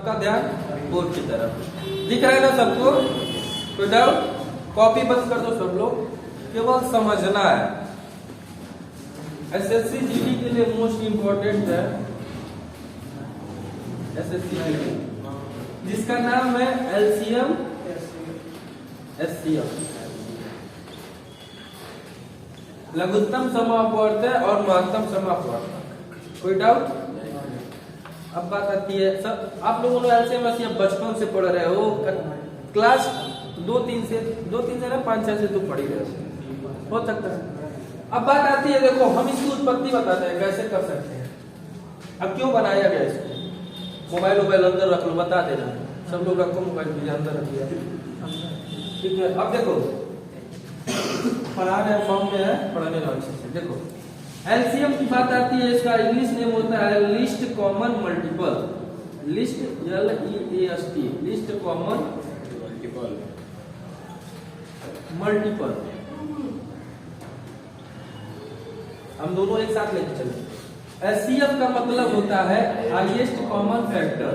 सबका ध्यान बोर्ड की तरफ। दिख रहा है ना सबको? कोई डाउट? कॉपी बंद कर दो सब लोग, केवल समझना है। एसएससी जीडी के लिए मोस्ट इंपोर्टेंट है एसएससी जीडी, जिसका नाम है एलसीएम एससीएम, लघुत्तम समापवर्तक और महत्तम समापवर्तक। कोई डाउट? अब बात आती है, सब आप लोगों ने एलसीएम एससीएम बचपन से पढ़ रहे हो, क्लास 2-3 से ना 5-6 से तो पढ़ ही रहे हो सकता है। अब बात आती है, देखो हम इसकी उत्पत्ति बताते हैं कैसे कर सकते हैं। अब क्यों बनाया गया इसको? मोबाइल अंदर रख लो, बता देना सब लोग, रखो मोबाइल भी अंदर रख दिया, ठीक है। अब देखो पढ़ा रहे फॉर्म में है, पढ़ाने वाले से देखो एलसीएम की बात आती है, इसका इंग्लिश नेम होता है list common multiple, list LEAST, list common multiple. हम दोनों एक साथ लेके चले। एचसीएफ का मतलब होता है हाईएस्ट कॉमन फैक्टर,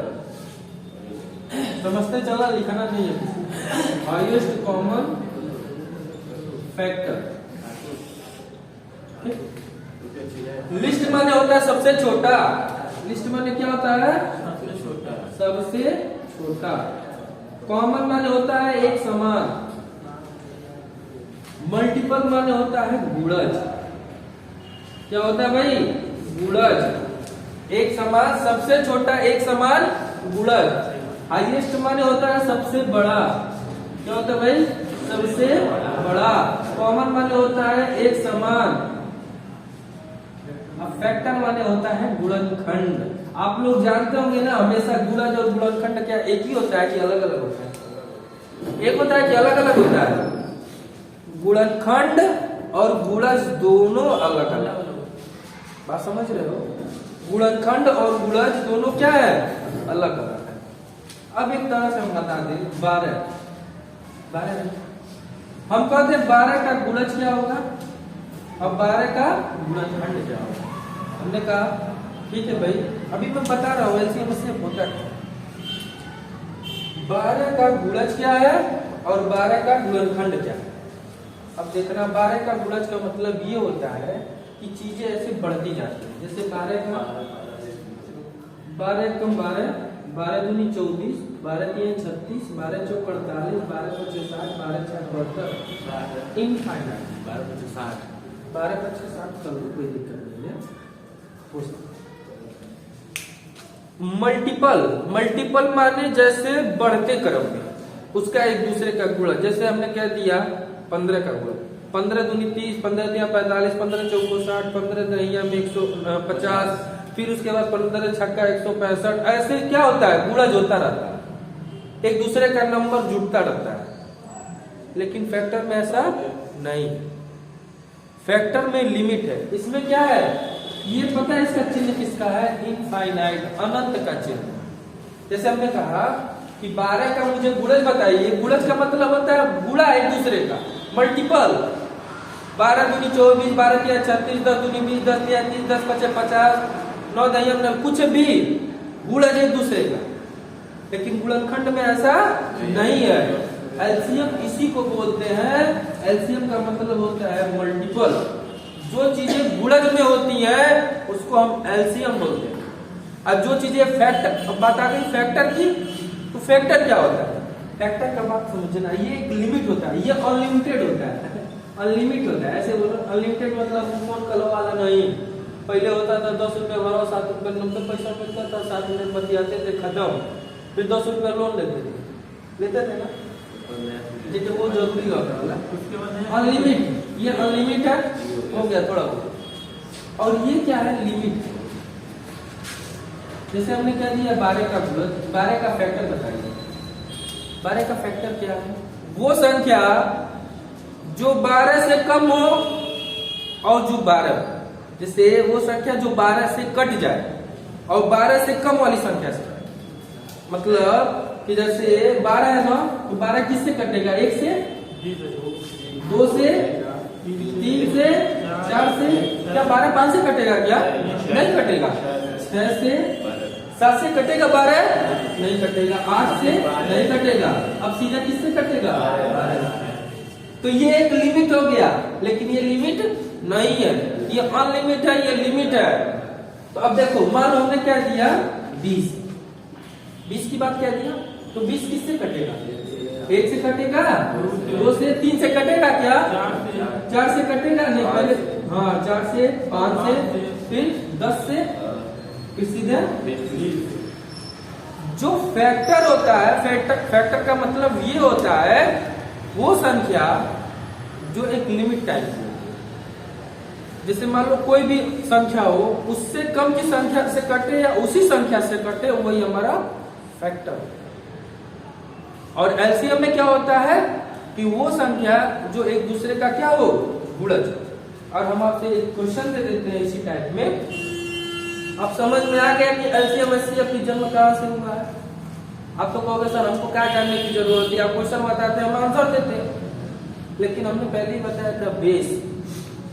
समझते चला, लिखना नहीं है, हाईएस्ट कॉमन फैक्टर। लिस्ट माने होता है सबसे छोटा, लिस्ट माने क्या होता है? सबसे छोटा। कॉमन माने होता है एक समान, मल्टीपल माने होता है गुणज। क्या होता है भाई? गुणज, एक समान, सबसे छोटा, एक समान, गुणज। हाईएस्ट माने होता है सबसे बड़ा, क्या होता है भाई? सबसे बड़ा। कॉमन माने होता है एक समान। अब फैक्टर माने होता है गुणनखंड। आप लोग जानते होंगे ना, हमेशा गुणज और गुणनखंड क्या एक ही होता है कि अलग अलग होता है? एक होता है कि अलग अलग होता है? गुणनखंड और गुणज दोनों अलग अलग, बात समझ रहे हो? गुणनखंड और गुणज दोनों क्या है? अलग अलग है। अब एक तरह से हम बता दें 12 हम कहते हैं 12 का गुणज क्या होगा, अब 12 का गुणनखंड क्या होगा। हमने कहा ठीक है भाई, अभी मैं बता रहा हूँ एलसीएम से होता है 12 का गुणज क्या है और 12 का गुणनखंड क्या है। अब देखना, 12 का गुणज का मतलब ये होता है कि चीजें ऐसे बढ़ती जाती है, जैसे 12 का 12 कम 12, 12 दूनी 24, 12 तीन 36, 12 चौक 48, 12 पचे 60, 12 छः 72, इनफाइनाइट 12 पचे 60, 12 पचे 60, चलो कोई दिक्कत नहीं है। मल्टीपल, मल्टीपल माने जैसे बढ़ते क्रम में उसका एक दूसरे का गुणा, जैसे हमने क्या दिया 15 का गुणा, 15 दूनी 30, 15 तिया 45, 15 चौको 60, 15 दहिया में 150, फिर उसके बाद 15 छक्का 165, ऐसे क्या होता है? गुणज होता रहता है, एक दूसरे का नंबर जुड़ता रहता है। लेकिन फैक्टर में ऐसा नहीं, फैक्टर में लिमिट है। इसमें क्या है ये पता है, इसका चिन्ह किसका है? इनफाइनाइट, अनंत का चिन्ह। जैसे हमने कहा कि 12 का मुझे गुणज बताइए, गुणज का मतलब होता है गुणा एक दूसरे का, मल्टीपल। 12 दूनी 24, 12 तिया 36, 10 दूनी 20, 10 तिया 30, 10 पचे 50, 9 दहिया कुछ भी गुणज एक दूसरे का। लेकिन गुणनखंड में ऐसा नहीं है। एलसीएम इसी को बोलते हैं, एलसीएम का मतलब होता है मल्टीपल। जो चीजें गुणज में होती हैं उसको हम एलसीएम बोलते हैं। अब जो चीजें फैक्टर, बात आ गई फैक्टर की, तो फैक्टर क्या होता है? फैक्टर का बात समझना, ये एक लिमिट होता है, ये अनलिमिटेड होता है, अनलिमिट होता है। ऐसे बोलो अनलिमिटेड मतलब कौन कलो वाला नहीं। पहले होता था 10 रुपए भरो 7 रुपए 90 पैसा मिलता था, 7 मिनट बतियाते थे, खत्म। फिर 10 रुपए लोन लेते थे ना, जिससे वो जरूरी होता है। अनलिमिट, ये अनलिमिटेड हो गया थोड़ा बहुत। और ये क्या है? लिमिट। जैसे हमने क्या दिया 12 का गुणज, 12 का फैक्टर बताइए। 12 का फैक्टर क्या है? वो संख्या जो 12 से कम हो और जो 12, जैसे वो संख्या जो 12 से कट जाए और 12 से कम वाली संख्या से, मतलब कि जैसे 12 है ना, तो 12 किससे कटेगा? 1 से, 2 से, 3 से, 4 से, क्या 12 5 से कटेगा? क्या नहीं कटेगा। 6 से, 7 से कटेगा 12? नहीं कटेगा। 8 से नहीं कटेगा। अब सीधा किससे कटेगा? तो ये एक लिमिट हो गया, लेकिन ये लिमिट नहीं है, ये अनलिमिट है, ये लिमिट है। तो अब देखो, मान लो हमने क्या दिया 20 की बात क्या दिया, तो 20 किससे कटेगा? 1 से कटेगा, 2 से, 3 से कटेगा क्या? 4 से कटेगा नहीं, पहले हाँ 4 से, 5 से, फिर 10 से, फिर सीधे। जो फैक्टर होता है, फैक्टर का मतलब ये होता है वो संख्या जो एक लिमिट टाइप की होती है। जैसे मान लो कोई भी संख्या हो, उससे कम की संख्या से कटे या उसी संख्या से कटे, वही हमारा फैक्टर। और एलसीएम में क्या होता है कि वो संख्या जो एक दूसरे का क्या हो, गुणज। और हम आपसे एक क्वेश्चन दे देते हैं इसी टाइप में, आप समझ में आ गया कि एलसीएम एचसीएफ की जन्म कहां से हुआ है। आप तो कहोगे सर हमको क्या जानने की जरूरत है, आप क्वेश्चन बताते हैं हम आंसर देते हैं, लेकिन हमने पहले ही बताया था बेस।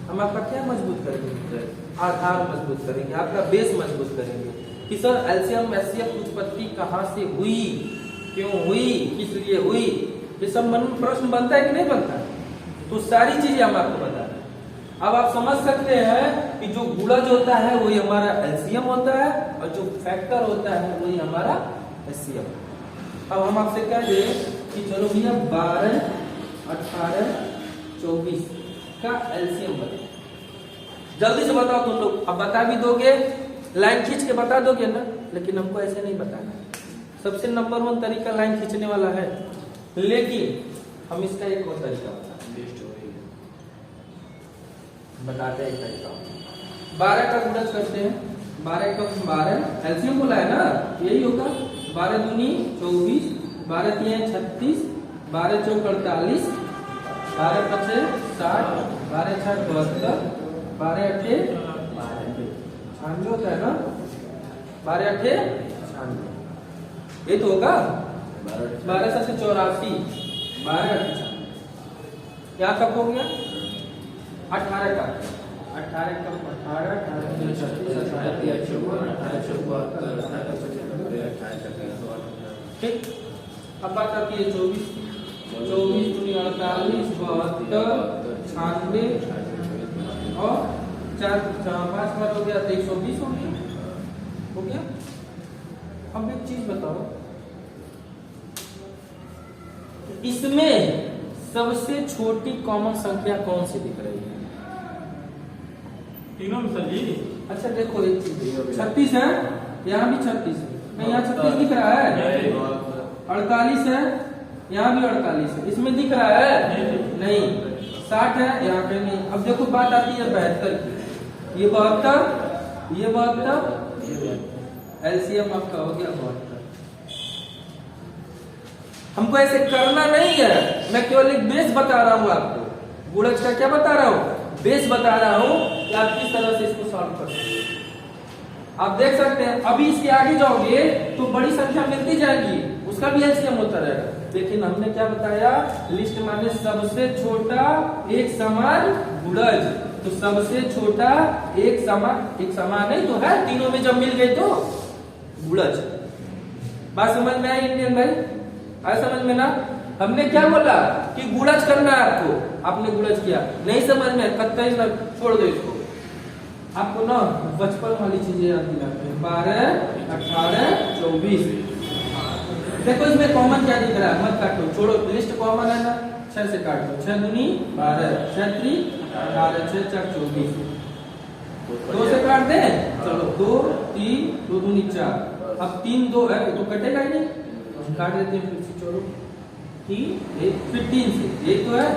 हम आपका क्या मजबूत करेंगे? आधार मजबूत करेंगे, आपका बेस मजबूत करेंगे कि सर एलसीएम एचसीएफ की उत्पत्ति कहां से हुई, क्यों हुई, किस लिए हुई। ये सब मन में प्रश्न बनता है कि नहीं बनता? तो सारी चीजें हम आपको बता रहे हैं। अब आप समझ सकते हैं कि जो गुणज होता है वही हमारा एलसीएम होता है, और जो फैक्टर होता है वही हमारा एचसीएफ। अब हम आपसे कह दें कि चलो भैया 12, 18, 24 का एलसीएम बताओ। जल्दी से बताओ तुम लोग। अब बता भी दोगे, लाइन खींच के बता दोगे ना, लेकिन हमको ऐसे नहीं बताना है। सबसे नंबर 1 तरीका लाइन खींचने वाला है, लेकिन हम इसका एक और तरीका बताते हैं। एक तरीका 12 का गुणज करते हैं। 12 का 12 एलसीएम बोला है ना, यही होगा। 12 दूनी 24, 12 तिया 36, 12 चौक 48, 12 पचे 60, 12 छः 72, 12 अठे 96 होता है ना, 12 अठे 96, ये तो होगा। 12 से 84, 12 अठे 96, यहाँ कब हो गया? 18 का 18 का 18, 18 ठीक। अब बात आती है 24, 24 दूनी 48, 72, 96 और 5 बार हो गया तो 120 हो गया। अब एक चीज बताओ, इसमें सबसे छोटी कॉमन संख्या कौन सी दिख रही है? तीनों में सर जी। अच्छा देखो एक चीज, 36 है, यहाँ भी 36 है, नहीं यहाँ 36 दिख रहा है, 48 है, यहाँ भी 48 है, इसमें दिख रहा है नहीं, 60 है, यहाँ पे नहीं। अब देखो बात आती है 72 की, ये 72, ये 72, एलसीएम आपका हो गया 72। हमको ऐसे करना नहीं है, मैं केवल एक बेस बता रहा हूँ आपको। गुणज का क्या बता रहा हूँ? बेस बता रहा हूँ कि आप किस तरह से इसको सॉल्व कर सकते हैं। आप देख सकते हैं अभी इसके आगे जाओगे तो बड़ी संख्या मिलती जाएगी, उसका भी एलसीएम होता रहेगा। लेकिन हमने क्या बताया, लिस्ट माने सबसे छोटा एक समान गुणज। तो सबसे छोटा एक समान नहीं तो है, तीनों में जब मिल गए तो गुणज। बात समझ में आई इंडियन भाई? आया समझ में ना? हमने क्या बोला कि गुणज करना है आपको, आपने गुणज किया। नहीं समझ में कतई ना, छोड़ दो इसको। आपको ना बचपन वाली चीजें याद दिलाते हैं। 12, 18, 24 देखो इसमें कॉमन क्या दिख रहा है, मत काटो, छोड़ो, लिस्ट कॉमन है ना, 6 से काट दो। 6 दूनी 12, 6 3 18, 6 4 24, 2 से काट दे, चलो 2 3, 2 दूनी 4, अब 3 2 है तो कटेगा ही नहीं, काट देते हैं फिर से। चलो 3 1, फिर 3 से, एक तो है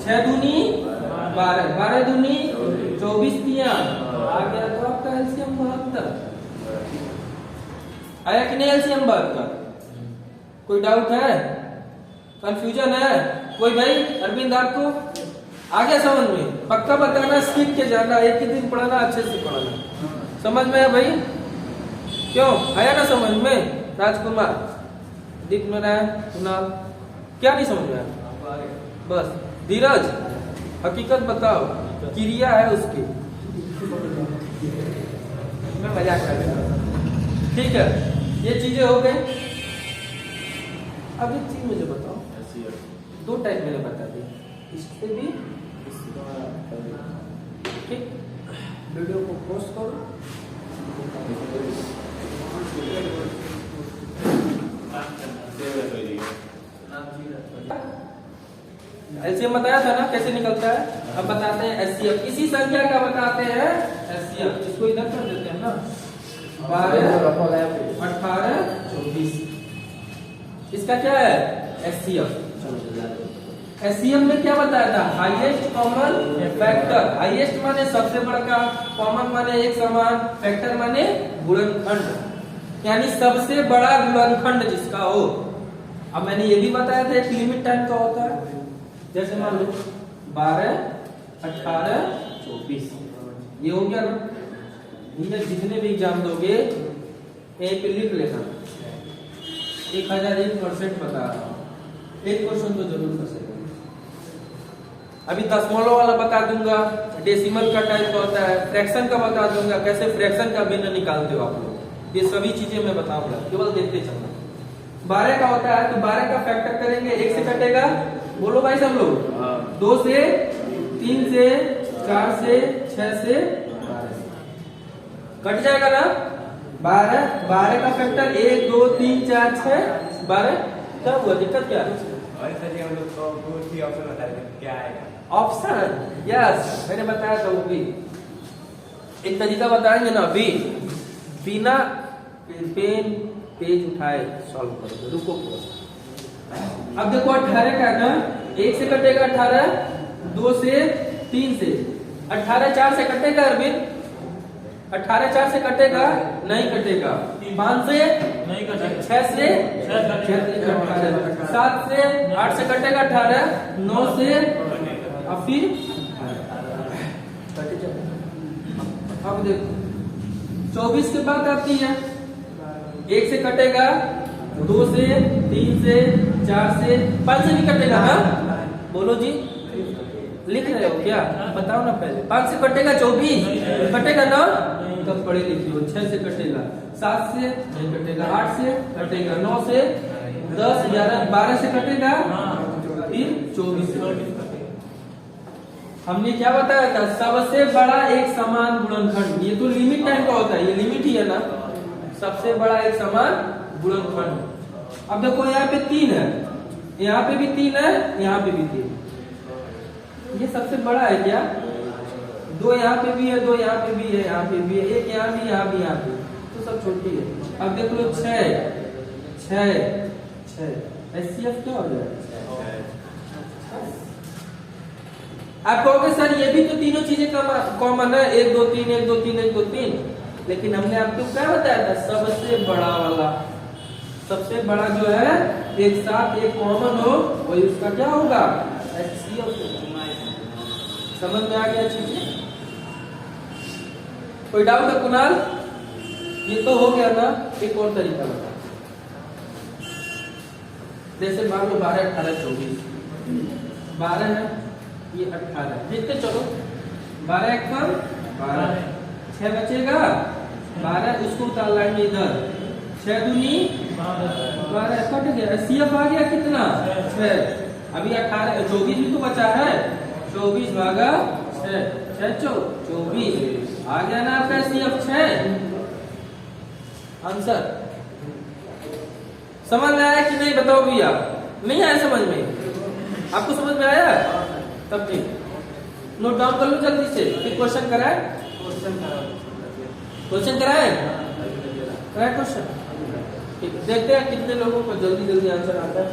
6 दूनी 12, 12 दूनी 24 तिया आ गया, तो आपका एलसीएम 72 आया कि नहीं? एलसीएम 72। कोई डाउट है, कंफ्यूजन है कोई भाई? अरविंद आपको आ गया समझ में? पक्का बताना, स्किप के जाना, एक ही दिन पढ़ाना, अच्छे से पढ़ाना। समझ में है भाई? क्यों आया ना समझ में? राजकुमार, दीप नारायण, कुणाल, क्या नहीं समझ में आया? बस धीरज, हकीकत बताओ, क्रिया है उसकी। मैं मजाक कर रहा हूं। ठीक है, ये चीजें हो गई। अब एक चीज मुझे बताओ, दो टाइप मैंने बता दी, इससे भी ठीक। वीडियो को पोस्ट करो, एलसीएम बताया था ना कैसे निकलता है। अब बताते हैं एचसीएफ, इसी संख्या का बताते हैं एचसीएफ। इसको इधर कर देते हैं ना, 12, 18, 24, इसका क्या है एचसीएफ। एचसीएफ में क्या बताया था, हाईएस्ट कॉमन फैक्टर। हाईएस्ट माने सबसे बड़ा, कॉमन माने एक समान, फैक्टर माने गुणनखंड, यानी सबसे बड़ा गुणनखंड जिसका हो। अब मैंने ये भी बताया था एक लिमिट टाइम का होता है, जैसे मान लो 12, 18, 24, ये हो गया ना। इनमें जितने भी एग्जाम दोगे एक पे लिख लेना, 1001% बता रहा हूँ, एक क्वेश्चन तो जरूर कर सकते। अभी दशमलव वाला बता दूंगा, डेसिमल का टाइप होता है, फ्रैक्शन का बता दूंगा, कैसे फ्रैक्शन का भिन्न निकालते हो आप लोग, ये सभी चीजें मैं बताऊंगा, केवल देखते चलना। 12 का होता है तो 12 का फैक्टर करेंगे, 1 से कटेगा, बोलो भाई सब लोग, 2 से, 3 से, 4 से, 6 से, 12 से कट जाएगा ना। 12 का फैक्टर 1, 2, 3, 4, 6, 12। क्या हुआ, दिक्कत क्या है? ऑप्शन, यस मैंने बताया था वो भी। एक तरीका बताएंगे ना अभी, बिना पेन पेज उठाए सॉल्व करोगे, रुको। अब देखो 18 का ना, 1 से कटेगा 18, 2 से, 3 से, 18 4 से कटेगा अरविंद, 18 4 से कटेगा नहीं कटेगा, 5 से नहीं कटेगा, 6 से 7 से 8 से कटेगा 18, 9 से, अब फिर अब देखो 24 के बाद आती है, 1 से कटेगा, 2 से, 3 से, 4 से, 5 से भी कटेगा ना, बोलो जी, लिख रहे हो क्या, बताओ ना पहले। 5 से कटेगा 24 कटेगा ना, तब पढ़े लिखी हो। 6 से कटेगा, 7 से नहीं कटेगा, 8 से कटेगा, 9 से, 10, 11, 12 से कटेगा, फिर 24 से कटेगा। हमने क्या बताया था, सबसे बड़ा एक समान गुणनखंड, ये तो लिमिट टाइम का होता है, ये लिमिट ही है ना, सबसे बड़ा एक समान गुणनखंड। अब देखो यहाँ पे 3 है, यहाँ पे भी 3 है, यहाँ पे भी 3, ये सबसे बड़ा है क्या? 2 यहाँ पे भी है, 2 यहाँ पे भी है, यहाँ पे भी है, 1 यहाँ भी, यहाँ भी, यहाँ पे, तो सब छोटी है। अब देख लो 6, एचसीएफ क्या हो जाएगा? आप कहोगे सर ये भी तो तीनों चीजें कॉमन है, 1 2 3, 1 2 3, 1 2 3, लेकिन हमने आपको क्या बताया था, सबसे बड़ा वाला, सबसे बड़ा जो है एक साथ एक कॉमन हो, वही उसका क्या होगा, एचसीएफ। समझ में आ गया चीजें? कोई डाउट है कुणाल? ये तो हो गया ना, एक और तरीका बता। जैसे मान लो 12, 18, 24, 12 है, ये 18, देखते चलो, 12 एक कम 12, 6 बचेगा 12, उसको उतार लाएंगे इधर, 6 दूनी 12, कट गया, सीएफ आ गया कितना 6। अभी 18, 24 भी तो बचा है, 24 भागा 6, 24 आ गया ना आपका सीएफ 6 आंसर। समझ में आया कि नहीं बताओ भैया? नहीं आया समझ में? आपको समझ में आया? तब ठीक, नोट डाउन कर लो जल्दी से, फिर क्वेश्चन कराए, क्वेश्चन कराए क्वेश्चन। ठीक, देखते हैं कितने लोगों को जल्दी जल्दी आंसर आता है।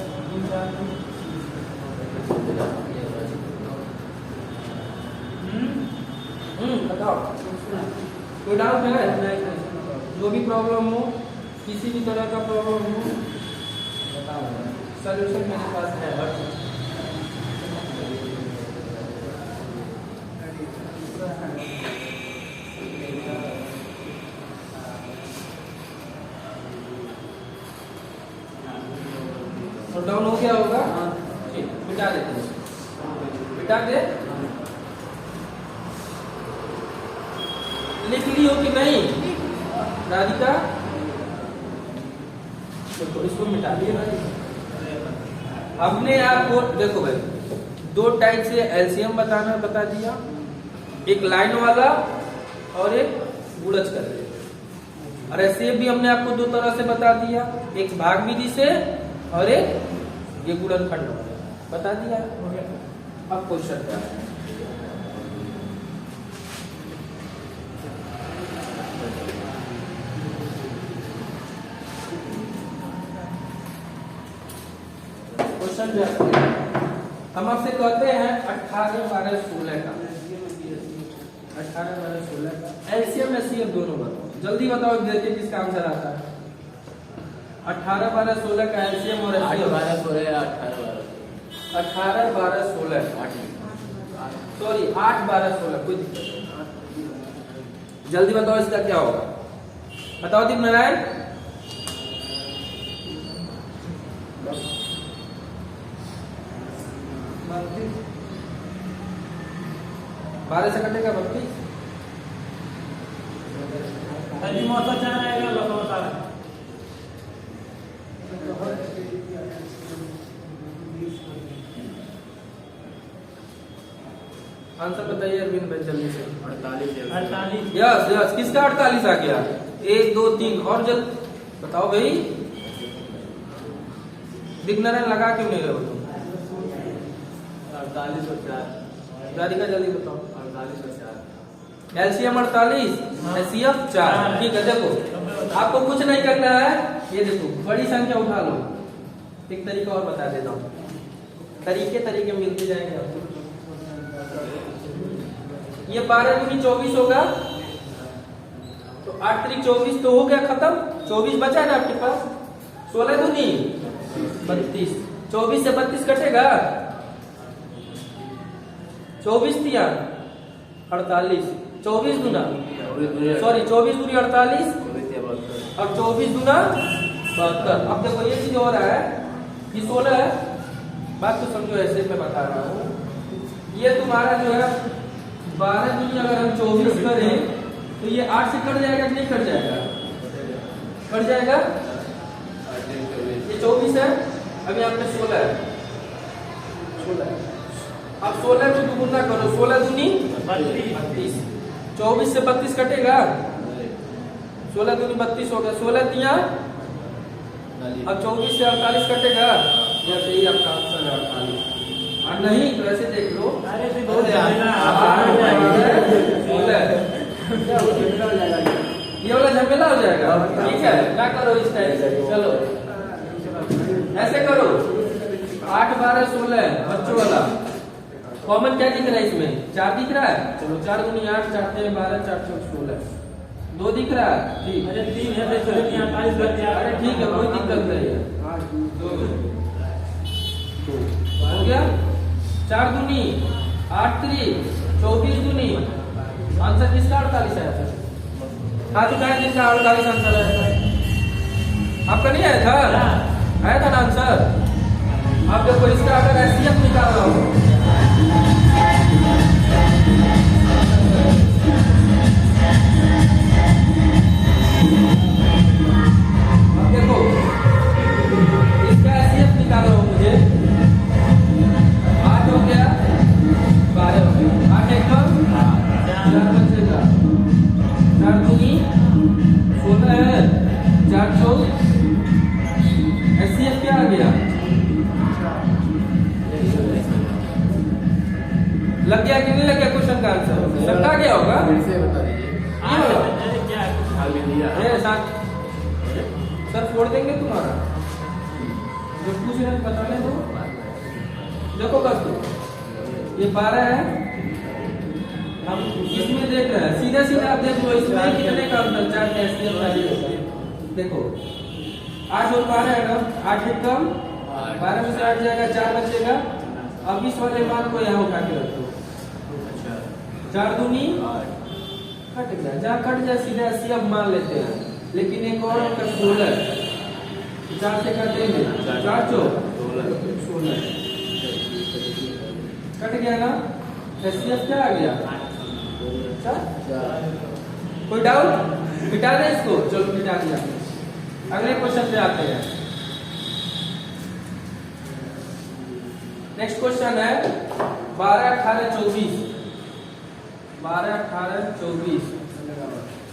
बताओ, कोई डाउट है? जो भी प्रॉब्लम हो, किसी भी तरह का प्रॉब्लम हो, बताओ, सॉल्यूशन मेरे पास है हर चीज। और डाउन हो गया होगा, ठीक, मिटा देते हैं, मिटा दे। लिख ली हो कि नहीं राधिका? देखो इसको मिटा दिए भाई। हमने आपको देखो भाई दो टाइप से एलसीएम बताना बता दिया, एक लाइन वाला और एक गुणज करके, और ऐसे भी हमने आपको दो तरह से बता दिया, एक भाग विधि से और एक ये गुणनखंड वाला बता दिया। अब क्वेश्चन क्या है? क्वेश्चन जो है हम आपसे कहते हैं 18, 12, 16 का 18, 12, 16 का एलसीएम एचसीएफ दोनों बताओ, जल्दी बताओ, देखिए किसका आंसर आता है। 18, 12, 16 का एलसीएम और एचसीएफ 18, 12, 18, 12, 16 सॉरी 8, 12, 16 कोई दिक्कत नहीं। जल्दी बताओ इसका क्या होगा, बताओ दीप नारायण। 12 से कटेगा 32। आंसर बताइए अरविंद भाई जल्दी से। 48। यस यस, किसका 48 आ गया? 1, 2, 3 और जल्द बताओ भाई। दिग्नारायण लगा क्यों नहीं रहे हो तुम? 48 और 4। राधिका जल्दी बताओ। 48 और 4। LCM 48, HCF 4। ठीक है, देखो आपको कुछ नहीं करना है, ये देखो बड़ी संख्या उठा लो। एक तरीका और बता देता हूँ, तरीके मिलते जाएंगे आपको। ये 12 दूनी 24 होगा, तो 8 3 24 तो हो गया खत्म। 24 बचा ना आपके पास, 16 दूनी 32, 24 से 32 कटेगा, 24 दिया 48, 24 दूना सॉरी 24 दूनी 48 और 24 दूना 72। अब देखो ये चीज हो रहा है, ये 16 है, बात तो समझो, ऐसे मैं बता रहा हूँ। ये तुम्हारा जो है 12 दूनी अगर हम 24 करें तो ये 8 से कट जाएगा कि नहीं कट जाएगा? कट जाएगा। ये 24 है, अभी यहाँ पे 16 है, 16 है। अब 16 को दुगुना करो, 16 दूनी 32, 24 से 32 कटेगा, 16 दूनी 32 हो गया, 16 दिया, अब 24 से 48 कटेगा, या सही आपका आंसर है 48। नहीं तो ऐसे देख लो, ये वाला झमेला हो जाएगा। ठीक है, क्या करो इस टाइम से, चलो ऐसे करो, 8, 12, 16 बच्चों वाला कॉमन क्या दिख रहा है इसमें? 4 दिख रहा है, चलो 4 दूनी 8, 4 3 12, 4 4 16, 2 दिख रहा है, ठीक। अरे 3 है, अरे ठीक है, कोई दिक्कत नहीं है, हो गया। 4 दूनी 8 3 24 दूनी, आंसर किसका 48 है? हाथ उठाए जिसका 48 आंसर है। आपका नहीं आया था? आया था ना आंसर? आप देखो इसका अगर एचसीएफ निकाल रहा हो, अब देखो इसका एचसीएफ निकाल रहा हो मुझे, 8 हो गया, 12 हो गया, 8 एक 4 बचेगा, 4 दूनी 16 है, 4 4 एचसीएफ क्या आ गया? लग गया कि नहीं लग गया क्वेश्चन का आंसर? सबका गया होगा, सर फोड़ देंगे तुम्हारा, जो पूछ रहे हैं बताने दो। देखो बस ये 12 है, हम इसमें देख रहे हैं, सीधा सीधा आप देख लो इसमें कितने का अंतर, 4 कैसे देखो 8 और 12 है ना, 8 एक कम, 12 में से 8 जाएगा, 4 बचेगा। अब इस वाले मान को यहाँ उठा के रखो, 4 दूनी कट गया, जहाँ कट जाए सीधा 80 अब मान लेते हैं, लेकिन एक और 16 4 से कटेंगे, 4 4 16 कट गया ना, एचसीएफ क्या आ गया? 4। कोई डाउट? मिटा दें इसको, चलो मिटा दिया। अगले क्वेश्चन पे आते हैं। नेक्स्ट क्वेश्चन है 12, 18, 24। 12, 18, 24।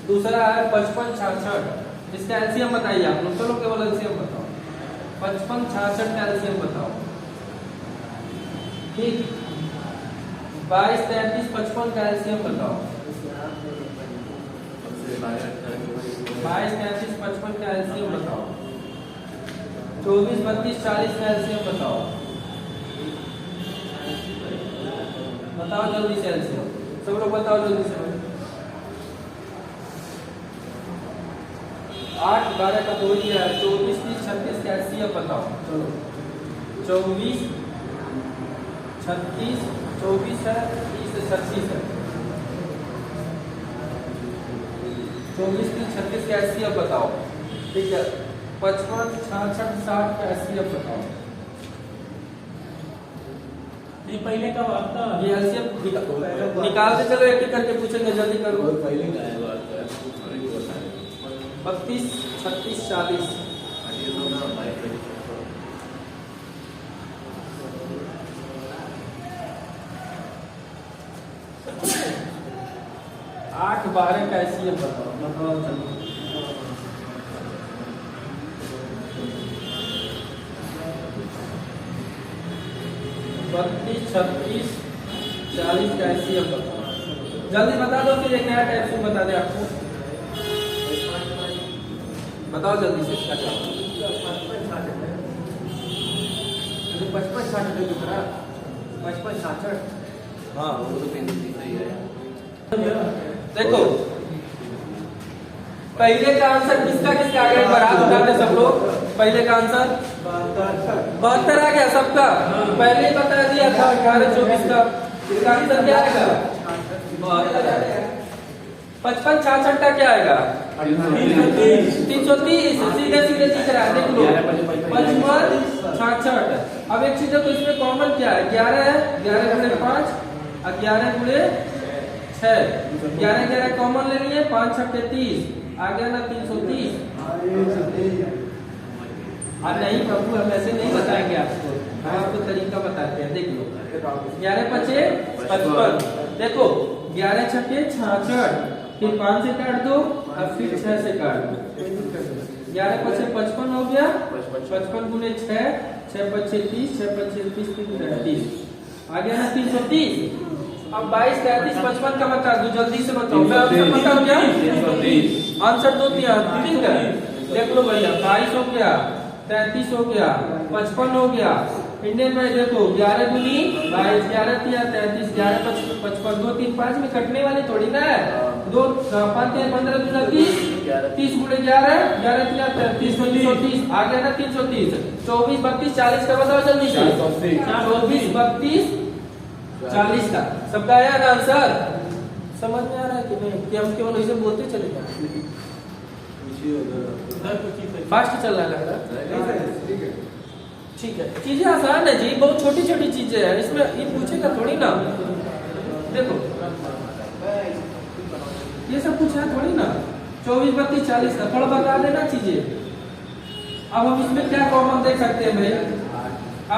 दूसरा है 55, 66। इसका एलसीएम बताइए आप लोग। चलो केवल एलसीएम बताओ। 55, 66 का एलसीएम बताओ। ठीक। 22, 33, 55 का एलसीएम बताओ। 22, 33, 55 का एलसीएम बताओ। 24, 32, 40 का एलसीएम बताओ। बताओ जल्दी से एलसीएम। सब लोग बताओ जल्दी से। 8, 12 का 2 ही है। 24, 30, 36 का एलसीएम बताओ। 24, 36, 24 है, 30, 36 है। 24, 30, 36 का एलसीएम बताओ। ठीक है। 55, 66, 60 का एलसीएम बताओ। नहीं पहले का आपका ये एलसीएम निकालते चलो, एक एक करके पूछेंगे, जल्दी करो। 32, 36, 40। 8, 12 का एलसीएम बताओ। चलो 32, 36, 40 का एलसीएम बताओ। जल्दी बता दो, फिर एक नया टाइप से बता दे आपको। बताओ जल्दी से इसका क्या। 55, 60 दूसरा 55, 66। हाँ वो तो पेन सही है। देखो, पहले का आंसर किसका किसका आ गया, बरात उठा दे सब लोग। पहले का आंसर 72 आ गया सबका। पहले ही बता दिया था 18, 24 का। इसका आंसर क्या आएगा? 72। 55, 66 का क्या आएगा? 330। सीधे सीधे दिख रहा है, देख लो। 55, 66। अब एक चीज है, तो इसमें कॉमन क्या है? 11 है। 11 गुणे 5 और 11 गुणे 6। 11, 11 कॉमन लेनी है। 5, 6, 30 आ गया ना 330। नहीं प्रभु, हम ऐसे नहीं बताएंगे आपको, हम आपको तरीका बताते हैं। देख लो, 11, 5, 55। देखो 11, 6, 66। फिर 5 से काट दो और फिर 6 से काट दो। 11, 5, 55 हो गया। 55 गुणे 6, 6, 5, 30, 6, 5, 30, 30 आ गया ना 330। अब 22, 33, 55 का बता दो, जल्दी से बताओ। मैं आंसर बताऊं क्या? 330। आंसर दो दिया, ठीक है। देख लो भैया, 22 हो गया, 33 हो गया, 55 हो गया। इंडियन में देखो 11 दूनी 22, 11 तिया 33, 11, 55, 2, 3, 5 में कटने वाली थोड़ी ना है। 2, 5, 15 दूना 30, 30 गुणे 11, 11 तिया 33, 330 आ गया ना 330। 24, 32, 40 का बताओ जल्दी से। 24, 32, 40 का सबका आया ना आंसर? समझ में आ रहा है कि नहीं? कि हम केवल इसे बोलते चले जाए? फास्ट चल रहा है। ठीक है, चीजें आसान है जी, बहुत छोटी छोटी चीजें हैं, इसमें ये पूछेगा थोड़ी ना। देखो ये सब कुछ है थोड़ी ना। 24, 32, 40 का थोड़ा बता देना चीजें। अब हम इसमें क्या कॉमन देख सकते हैं भाई?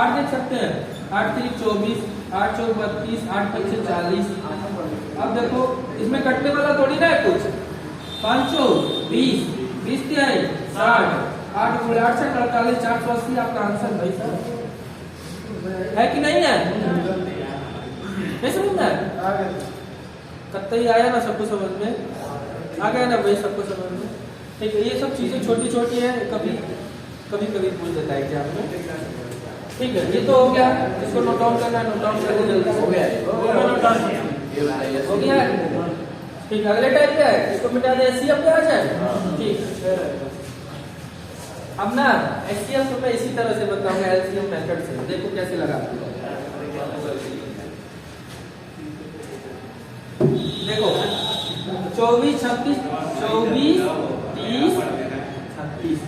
8 देख सकते हैं। 8, 3, 24, 8, 4, 32, 8, 5, 40। अब देखो इसमें कटने वाला थोड़ी ना है कुछ। 5, 20, 20 तिहाई 60। 8 गुणे 8 से 48, 480 आपका आंसर भाई साहब। है कि नहीं है? नहीं समझ में? कत्ते आया ना सबको समझ में? आ गया ना भाई सबको समझ में? ठीक है, ये सब चीजें छोटी छोटी है, कभी कभी पूछ देता है एग्जाम में। ठीक है, ये तो हो गया। इसको नोट डाउन करना है, नोट डाउन कर दीजिए। हो गया हो गया। ठीक है, अगले टाइप क्या है? इसको मिटा दे, एचसीएफ पे आ जाए। ठीक, अब ना एचसीएफ को मैं इसी तरह से बताऊंगा, एलसीएम मेथड से। देखो कैसे लगाते हैं। देखो 24, 36, 24, 30, 36।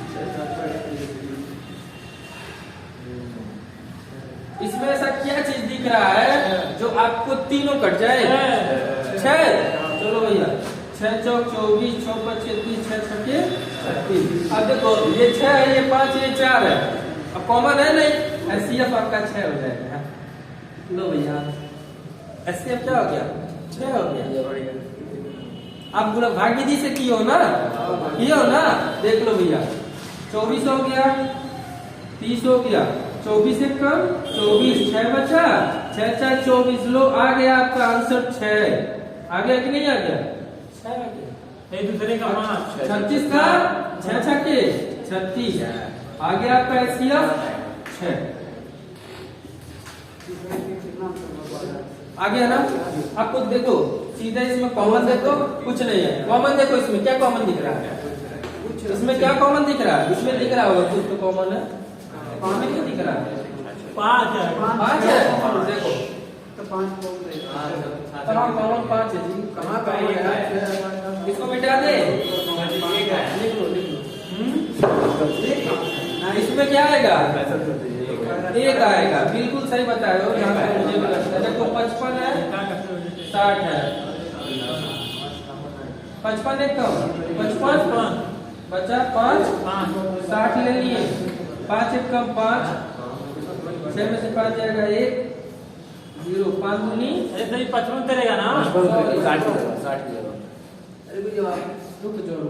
इसमें ऐसा क्या चीज दिख रहा है जो आपको तीनों कट जाए? 6। चलो भैया, 6 चौक 24, 6 5 30, 6 6 36। अब देखो ये 6 है, ये 5, ये 4 है। अब कॉमन है नहीं, एचसीएफ आपका 6 हो जाएगा। लो भैया एचसीएफ क्या हो गया 6 हो गया। आप पूरा भाग विधि से किए हो ना, देख लो भैया 24 हो गया, 30 हो गया, 24 से कम 24, 6 बचा, 6 4 24, लो आ गया आपका आंसर 6। आ गया कि नहीं आ गया? 6 आ गया। एक दूसरे का 5 36 का 6 छक्के 36 आ गया आपका एचसीएफ 6 आ गया ना। आपको देखो सीधा इसमें कॉमन देखो, कुछ नहीं है कॉमन। देखो इसमें क्या कॉमन दिख रहा है, इसमें क्या कॉमन दिख रहा है? इसमें दिख रहा होगा कुछ तो कॉमन है, इसमें क्या दिख रहा है? 5 है। 5 है। देखो तो 5 बोल दे। कहाँ कॉमन 5 है जी? कहाँ का है? इसको मिटा दे, लिख लो इसमें क्या आएगा? 1 आएगा। बिल्कुल सही बताए हो, यहाँ पे मुझे भी लगता है। देखो 55 है 60 है, 55 एक कम 55 बचा 5 60 ले लिए, 5 एक कम 5, 6 में से 5 जाएगा 1 0, 5 दूनी अरे सही 55 करेगा ना। 60 अरे भी जवाब रुक जाओ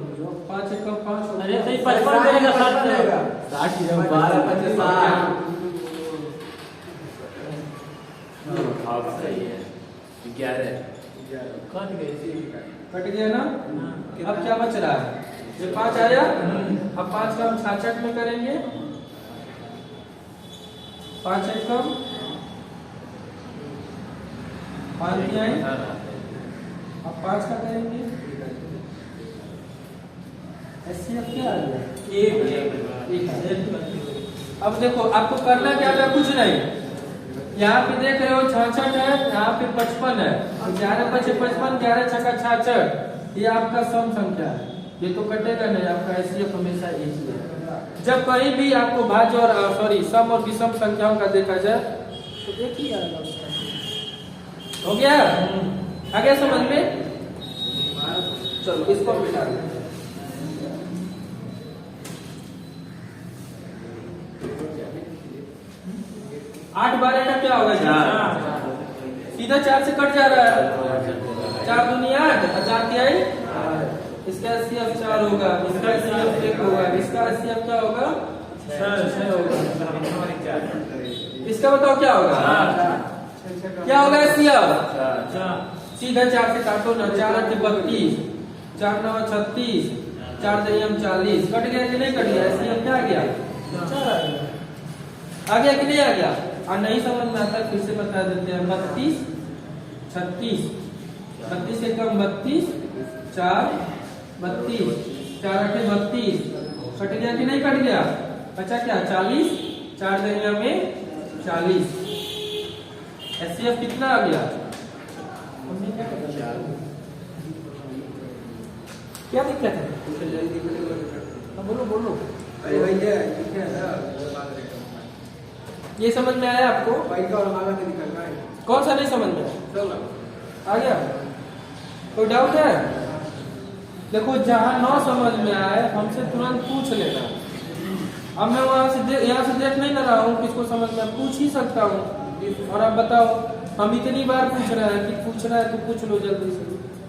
5 एक कम 5 अरे सही 55 करेगा 60 करेगा। 60 जब 12 25 सही है 11 कट गई। कट गया ना। अब क्या बच रहा है? ये 5 आया, अब 5 का हम 66 में करेंगे, 5 एक कम 5 नहीं आई, अब 5 का करेंगे। एचसीएफ क्या आ गया? अब देखो आपको करना क्या है, कुछ नहीं। यहाँ पे देख रहे हो 66 है, यहाँ पे 55 है, 11 5 55, 11 6 66, ये आपका सम संख्या है, ये तो कटेगा नहीं। आपका एचसीएफ हमेशा एक ही है। जब कहीं भी आपको भाज्य और सम और विषम संख्याओं का देखा जाए तो एक ही आएगा उसका। हो गया? आ गया समझ में? चलो इसको मिटा दो। 8 12 का क्या होगा? सीधा 4 से कट जा रहा है, 4 दूनी 8 और 4 तिहाई, इसका एचसीएफ 4 होगा, इसका एचसीएफ 1 होगा, इसका एचसीएफ क्या होगा? 6 होगा। इसका बताओ क्या होगा? क्या होगा एचसीएफ? सीधा 4 से काटो ना, 4 8 32, 4 9 36, 4 2 40, कट गया कि नहीं कट गया? एचसीएफ क्या आ गया? 4 आ गया। आ गया कि नहीं आ गया? और नहीं समझ में आता फिर से बता देते हैं। 32 36, 32 से कम 32, 4 32, 4 8 32, कट गया कि नहीं कट गया? बचा क्या? 40, 4 दुनिया में 40। एचसीएफ कितना आ गया? हमने क्या कर क्या दिक्कत है? बोलो बोलो। अरे भैया ठीक है ये समझ में आया आपको? भाई का और हमारा नहीं निकलना है। कौन सा नहीं समझ में आया? चलो आ गया? कोई डाउट है? देखो जहाँ ना समझ में आए हमसे तुरंत पूछ लेना। अब मैं वहां से यहाँ से देख नहीं ना रहा हूँ किसको समझ में, पूछ ही सकता हूँ। और आप बताओ, हम इतनी बार पूछ रहे हैं कि पूछना है तो पूछ लो जल्दी से।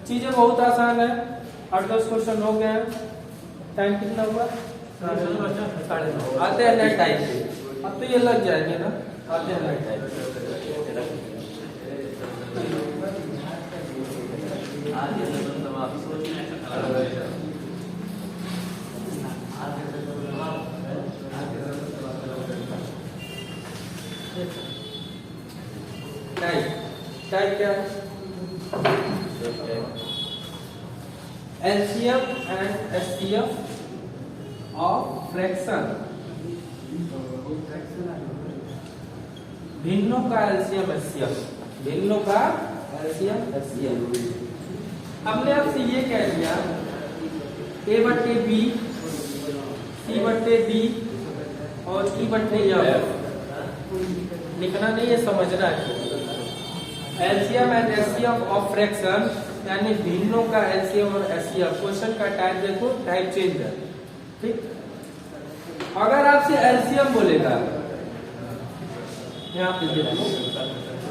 चीजें बहुत आसान है। 8-10 क्वेश्चन हो गए। टाइम कितना हुआ? 9:30। आते हैं नेट टाइम पे। अब तो ये लग जाएंगे ना, आते हैं नेट टाइम पे। टाइप क्या है? LCM and SCF of fraction. भिन्नों का LCM SCF, भिन्नों का LCM SCF। हमने आपसे ये कह दिया A/B, C/D और E/F। लिखना नहीं है, समझना है। LCM and SCF of fraction यानी भिन्नों का LCM और SCF। क्वेश्चन का टाइप देखो, टाइप चेंज है। ठीक, अगर आपसे LCM बोलेगा, यहाँ पे देखो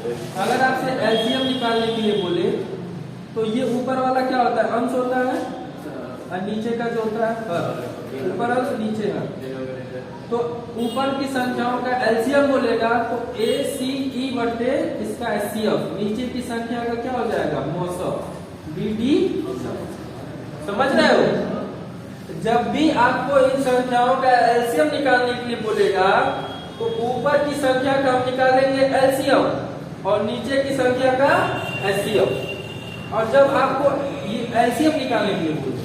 अगर आपसे एलसीएम निकालने के लिए बोले तो ये ऊपर वाला क्या होता है, अंश होता है, और नीचे का जो होता है ऊपर अंश नीचे का। तो ऊपर की संख्याओं का एलसीएम बोलेगा तो ACE बटे इसका HCF, नीचे की संख्या का क्या हो जाएगा मौसम BD। समझ रहे हो? जब भी आपको इन संख्याओं का एलसीएम निकालने के लिए बोलेगा तो ऊपर की संख्या का हम निकालेंगे एलसीएम और नीचे की संख्या का HCF। और जब आपको ये एलसीएम निकालने के लिए बोलते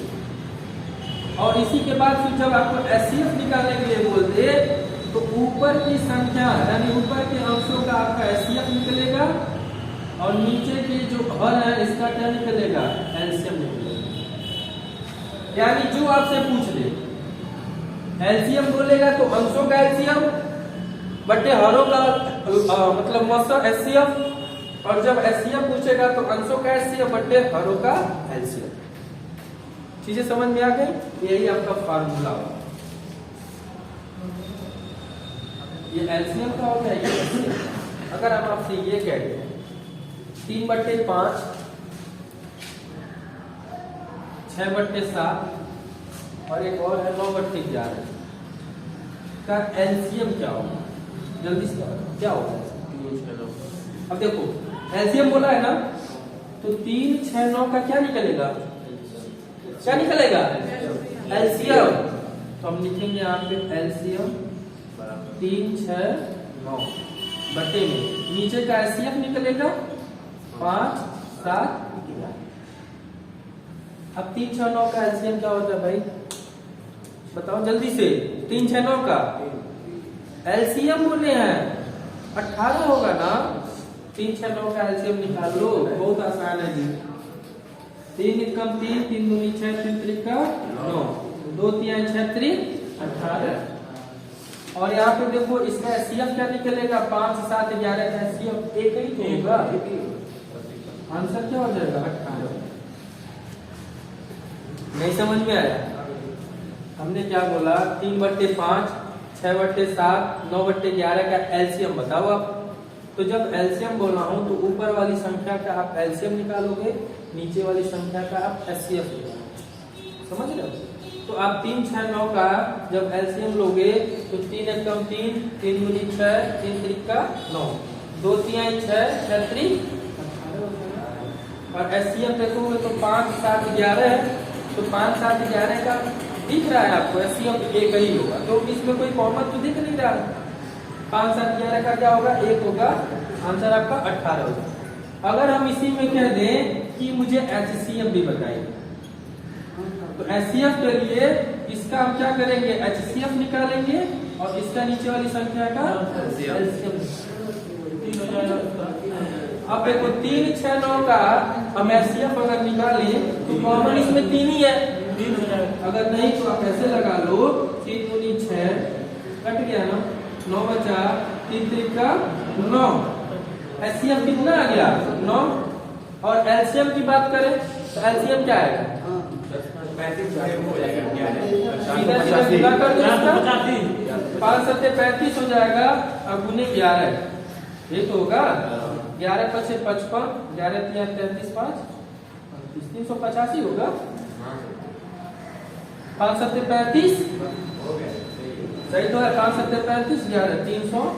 और इसी के बाद फिर जब आपको HCF निकालने के लिए बोलते तो ऊपर की संख्या यानी ऊपर के अंशों का आपका HCF निकलेगा और नीचे के जो हर है इसका क्या निकलेगा, एलसीएम निकलेगा। यानी जो आपसे पूछ ले एलसीएम बोलेगा तो अंशों का एलसीएम बटे हरों का मतलब मौसम HCF, और जब HCF पूछेगा तो अंशों का HCF बटे हरों का एलसीएम। चीजें समझ में आ गई? यही आपका फार्मूला होगा। ये एलसीएम का होता है, ये HCF। अगर हम आपसे ये कहते हैं 3/5 6/7 और एक और है 9/11 का एलसीएम क्या होगा, जल्दी से क्या होगा? अब देखो एलसीएम बोला है ना, तो 3, 6, 9 का क्या निकलेगा, क्या निकलेगा एलसीएम। तो हम लिखेंगे यहाँ पे एलसीएम 3, 6, 9 बटे में नीचे का HCF निकलेगा 5, 7, 11। अब 3, 6, 9 का एलसीएम क्या होता है भाई, बताओ जल्दी से। 3, 6, 9 का एलसीएम बोले हैं 18 होगा ना। 3, 6, 9 का एलसीएम निकाल लो, बहुत आसान है जी। 3 कम 3, 3 दूनी 6, 3 त्रिका 9, 2 3 6 3 18। और यहाँ पे देखो इसका HCF क्या निकलेगा 5, 7, 11 का HCF एक ही तो होगा, आंसर क्या हो जाएगा 18। नहीं समझ में आया? हमने क्या बोला 3/5 6/7 9/11 का एलसीएम बताओ आप। तो जब एलसीएम बोला हूं तो ऊपर वाली संख्या का आप एलसीएम निकालोगे, नीचे वाली संख्या का आप HCF निकालोगे। समझ रहे हो? तो आप 3, 6, 9 का जब एलसीएम लोगे तो 3 कम 3, 3 दूनी 6, 3 त्रिका 9, 2 3 6, 6 3 और HCF देखोगे तो 5, 7, 11 है। तो 5, 7, 11 का दिख रहा है आपको HCF एक ही होगा, तो इसमें कोई कॉमन तो दिख नहीं रहा। 5, 7, 11 का क्या होगा, एक होगा, आंसर आपका 18 होगा। अगर हम इसी में कह दें कि मुझे HCF भी बताइए तो HCF के लिए इसका हम क्या करेंगे, HCF निकालेंगे और इसका नीचे वाली संख्या का LCM। अब देखो 3, 6, 9 का हम HCF अगर निकालें तो कॉमन इसमें 3 ही है, अगर नहीं तो आप ऐसे लगा लो 3 दूनी 6 कट गया ना, 9 बचा, 3 त्रिका 9। HCF कितना आ गया 9। और LCM की बात करें तो LCM क्या आएगा 5 7 35 हो जाएगा, अब गुने 11 ये तो होगा 11 5 55, 11 3 33 5 385 होगा। 5 7 35 सही तो है, 5 7 35 11 350,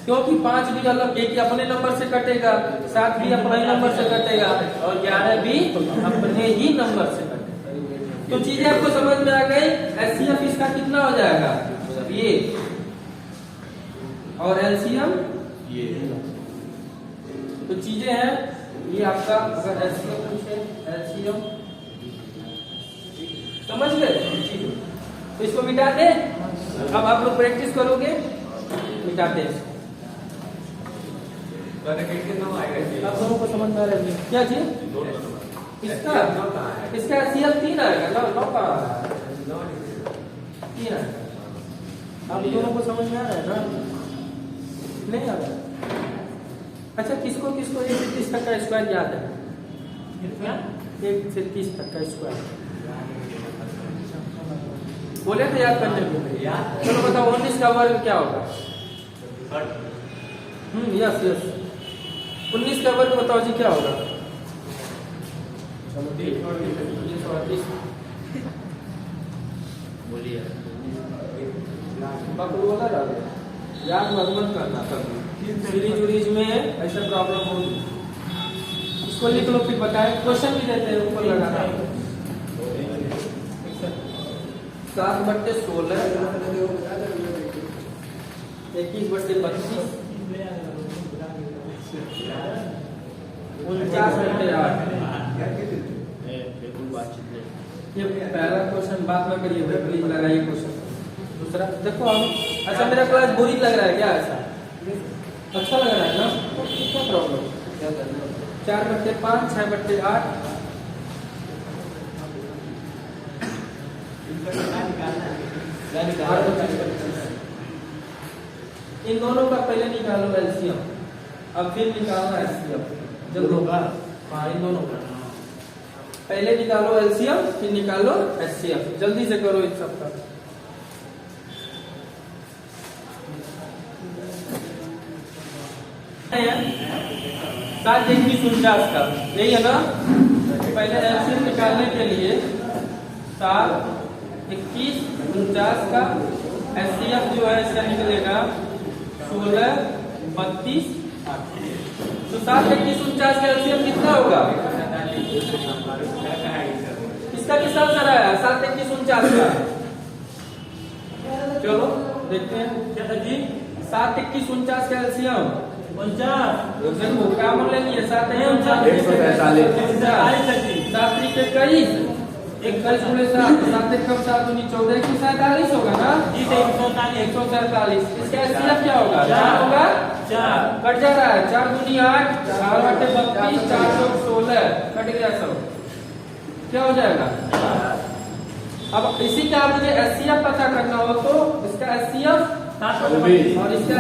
क्योंकि 5 भी अलग एक अपने नंबर से कटेगा, 7 भी अपने नंबर से कटेगा और 11 भी अपने ही नंबर से कटेगा। तो चीजें आपको समझ में आ गई। HCF इसका कितना हो जाएगा ये और LCM ये। तो चीजें हैं ये आपका, अगर LCM पूछे LCM समझ गए तो इसको मिटा दे। अब आप लोग प्रैक्टिस करोगे, मिटाते हैं आप लोगों को समझ में आ रहा है क्या चीज इसका HCF 3 आएगा ना, 9 का 3 आएगा। आप दोनों को समझ में आ रहा है ना, नहीं आ रहा? अच्छा किसको किसको 1 से 30 तक का स्क्वायर याद है? 1 से 30 तक का स्क्वायर बोले तो याद करने को। चलो बताओ 19 का वर्ग क्या होगा? यस यस 19 का वर्ग बताओ जी क्या होगा? बोलिए याद मत करना कभी सीरीज उरीज में ऐसा प्रॉब्लम होगी। इसको लिख लो फिर बताए, क्वेश्चन भी देते हैं ऊपर लगाना। 7/16 21/32 49/8। ये पहला क्वेश्चन बाद में करिए, प्लीज लगाइए क्वेश्चन। दूसरा देखो हम, अच्छा मेरा क्लास बोरिंग लग रहा है क्या? ऐसा अच्छा लग रहा है ना? क्या प्रॉब्लम? 4/5 6/8 इन दोनों का पहले निकालो एलसीएम, अब फिर निकालो एचसीएफ। जल्दी होगा? हाँ, इन दोनों का पहले निकालो एलसीएम फिर निकालो एचसीएफ। जल्दी से करो इन सब का। सात 21 का यही है ना? पहले एलसीएम निकालने के लिए 7 21 49 का एचसीएफ जो है इसका निकलेगा 16 32 8। तो 7 21 49 का एलसीएम कितना होगा? इसका कितना आंसर आया? 7 21 49 का। चलो देखते हैं क्या जी। 7 21 49 का एलसीएम 49 क्या मान लेंगे? 7 7 3 21 21 गुणे 7 7 कम 7 दूनी 14 147 होगा ना जी? 147। इसका एचसीएफ क्या होगा? 4 होगा। 4 कट जा रहा है। 4 दूनी 8 4 8 32 4 चौक 16 कट गया सब। क्या हो जाएगा? अब इसी का मुझे एचसीएफ पता करना हो तो इसका एचसीएफ और इसका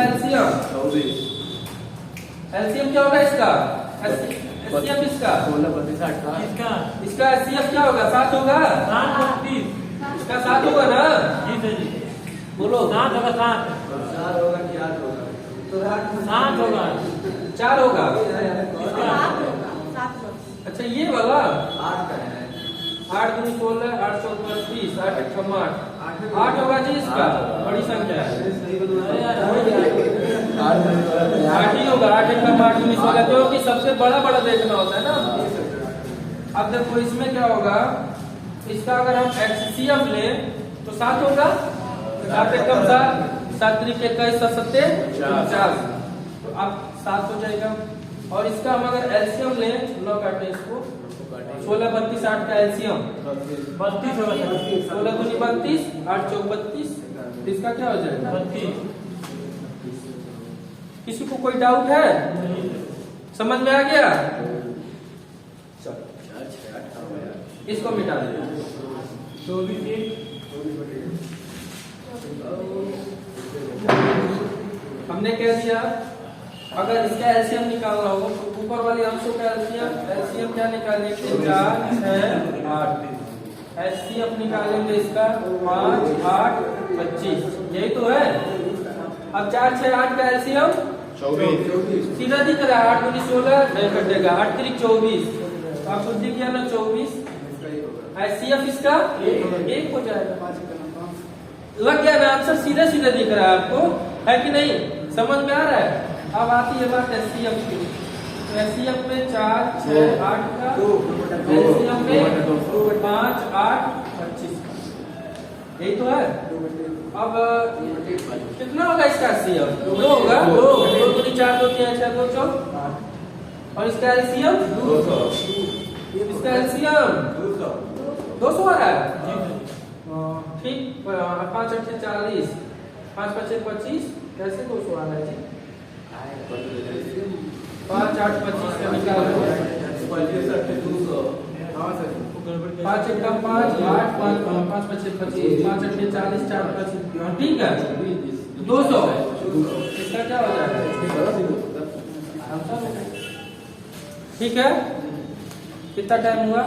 एलसीएम क्या होगा? इसका एचसीएफ इसका 16 32 8 इसका एचसीएफ क्या होगा? 7 होगा। 7 32 इसका 7 होगा ना जी? बोलो 7 होगा। 7 होगा कि 8 होगा? तो 7 होगा। 4 होगा इसका। अच्छा ये वाला 8 का है। 8 दूनी 16 8 चौक 32 8 1 8 होगा जी इसका। बड़ी संख्या है। 8 ही होगा। 8 1 8 दूनी 16 क्योंकि सबसे बड़ा देखना होता है ना। अब देखो इसमें क्या होगा? इसका अगर हम एचसीएफ ले तो 7 होगा। 7 1 7 7 3 21 7 7 50 तो अब 7 हो जाएगा। और इसका हम अगर एलसीएम ले 9 काटे इसको 16 32 8 का एलसीएम 32 होगा। 16 दूनी 32 8 चौक 32 इसका क्या हो जाएगा? 32। किसी को कोई डाउट है? समझ में आ गया? इसको मिटा दे। हमने क्या दिया? अगर इसका एलसीएम निकालना हो तो ऊपर वाले अंशों का एलसीएम क्या निकालेंगे? 4 6 8। एचसीएफ निकालेंगे इसका 5 8 25। यही तो है। अब 4 6 8 का एलसीएम 24 सीधा दिख रहा है। 8 दूनी 16 नहीं कटेगा। 8 3 24 तो आप बुद्धि किया ना 24। एचसीएफ इसका 1 हो जाएगा। लग गया ना आंसर? सीधा सीधा दिख रहा है आपको, है कि नहीं? समझ में आ रहा है? अब आती है बात एचसीएफ की। तो एचसीएफ में 4 6 8 का एचसीएफ में 5 8 25 यही तो है। अब कितना होगा इसका एचसीएफ? 2 होगा। 2 दूनी 4 2 3 6 2 चौक। और इसका एलसीएम 200। इसका एलसीएम 200 आ रहा है। ठीक 5 8 40 5 5 25 कैसे 200 आ रहा है जी? 5 8 25 का निकालो। 5 1 5 8 5 5 5 25 5 8 40 4 5 ठीक है 200। इसका क्या हो जाएगा? ठीक है। कितना टाइम हुआ?